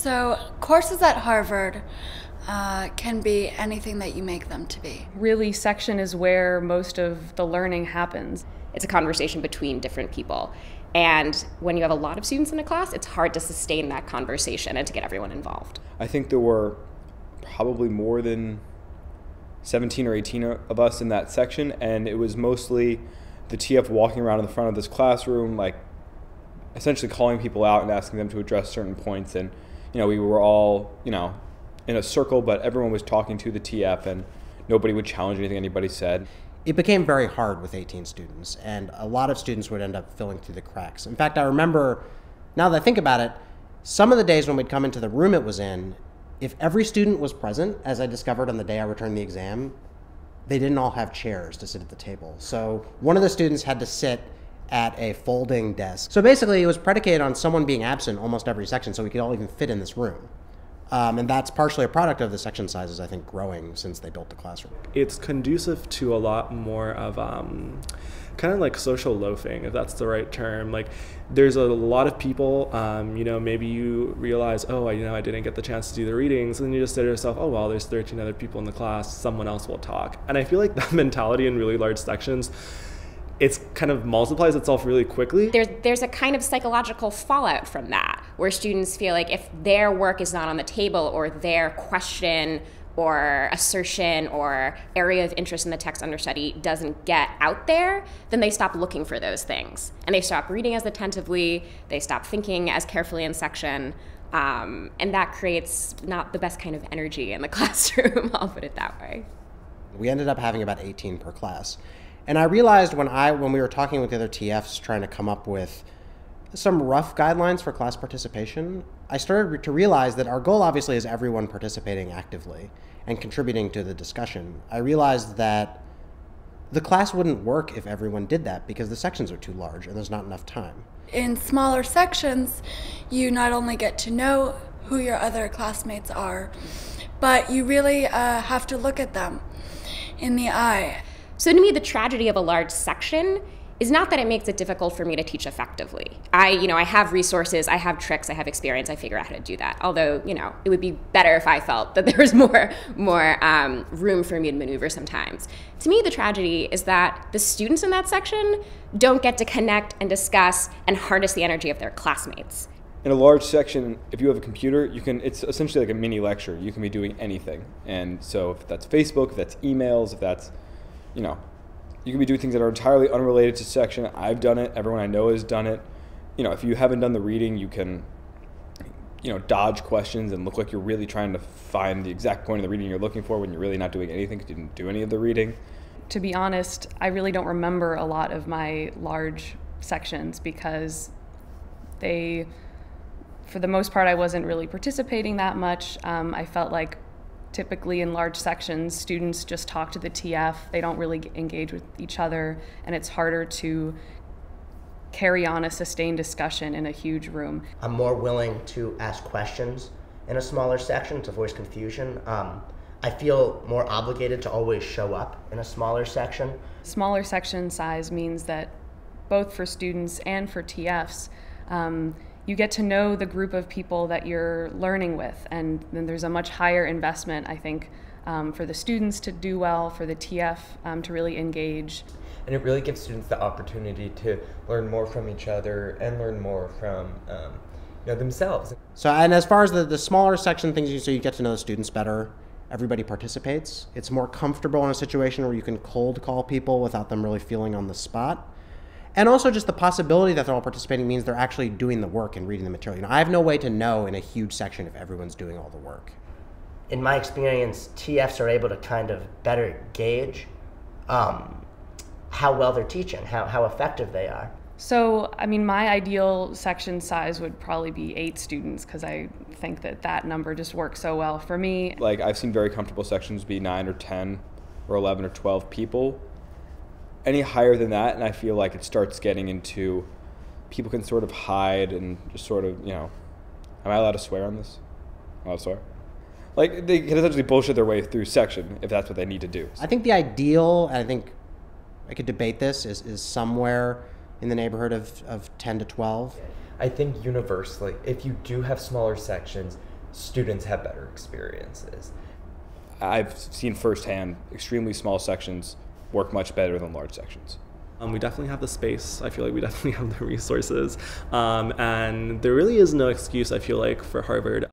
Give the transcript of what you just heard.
So courses at Harvard can be anything that you make them to be. Really, section is where most of the learning happens. It's a conversation between different people. And when you have a lot of students in a class, it's hard to sustain that conversation and to get everyone involved. I think there were probably more than 17 or 18 of us in that section, and it was mostly the TF walking around in the front of this classroom, like essentially calling people out and asking them to address certain points. And we were all in a circle, but everyone was talking to the TF, and nobody would challenge anything anybody said. It became very hard with 18 students, and a lot of students would end up filling through the cracks. In fact, I remember, now that I think about it, some of the days when we'd come into the room it was in, if every student was present, as I discovered on the day I returned the exam, they didn't all have chairs to sit at the table. So one of the students had to sit at a folding desk. So basically it was predicated on someone being absent almost every section so we could all even fit in this room. And that's partially a product of the section sizes, I think, growing since they built the classroom. It's conducive to a lot more of kind of like social loafing, if that's the right term. Like, there's a lot of people, maybe you realize, oh, I didn't get the chance to do the readings, and then you just say to yourself, oh, well, there's 13 other people in the class, someone else will talk. And I feel like that mentality in really large sections, it's kind of multiplies itself really quickly. There's a kind of psychological fallout from that, where students feel like if their work is not on the table, or their question or assertion or area of interest in the text under study doesn't get out there, then they stop looking for those things. And they stop reading as attentively, they stop thinking as carefully in section, and that creates not the best kind of energy in the classroom, I'll put it that way. We ended up having about 18 per class. And I realized when we were talking with the other TFs trying to come up with some rough guidelines for class participation, I started to realize that our goal obviously is everyone participating actively and contributing to the discussion. I realized that the class wouldn't work if everyone did that because the sections are too large and there's not enough time. In smaller sections, you not only get to know who your other classmates are, but you really have to look at them in the eye. So to me, the tragedy of a large section is not that it makes it difficult for me to teach effectively. I have resources, I have tricks, I have experience, I figure out how to do that. Although, it would be better if I felt that there was more room for me to maneuver sometimes. To me, the tragedy is that the students in that section don't get to connect and discuss and harness the energy of their classmates. In a large section, if you have a computer, it's essentially like a mini lecture. You can be doing anything. And so if that's Facebook, if that's emails, if that's, you can be doing things that are entirely unrelated to section. I've done it. Everyone I know has done it. If you haven't done the reading, you can, dodge questions and look like you're really trying to find the exact point of the reading you're looking for when you're really not doing anything because you didn't do any of the reading. To be honest, I really don't remember a lot of my large sections because for the most part, I wasn't really participating that much. I felt like typically in large sections, students just talk to the TF. They don't really engage with each other, and it's harder to carry on a sustained discussion in a huge room. I'm more willing to ask questions in a smaller section to voice confusion. I feel more obligated to always show up in a smaller section. Smaller section size means that both for students and for TFs, you get to know the group of people that you're learning with, and then there's a much higher investment, I think, for the students to do well, for the TF to really engage. And it really gives students the opportunity to learn more from each other and learn more from themselves. So, and as far as the smaller section things, so you get to know the students better, everybody participates. It's more comfortable in a situation where you can cold call people without them really feeling on the spot. And also just the possibility that they're all participating means they're actually doing the work and reading the material. I have no way to know in a huge section if everyone's doing all the work. In my experience, TFs are able to kind of better gauge how well they're teaching, how effective they are. So, my ideal section size would probably be 8 students because I think that number just works so well for me. Like, I've seen very comfortable sections be 9 or 10 or 11 or 12 people. Any higher than that, and I feel like it starts getting into people can sort of hide and just sort of, am I allowed to swear on this? Am I allowed to swear? Like, they can essentially bullshit their way through section if that's what they need to do. I think the ideal, and I think I could debate this, is somewhere in the neighborhood of 10 to 12. I think universally, if you do have smaller sections, students have better experiences. I've seen firsthand extremely small sections work much better than large sections. We definitely have the space. I feel like we definitely have the resources. And there really is no excuse, I feel like, for Harvard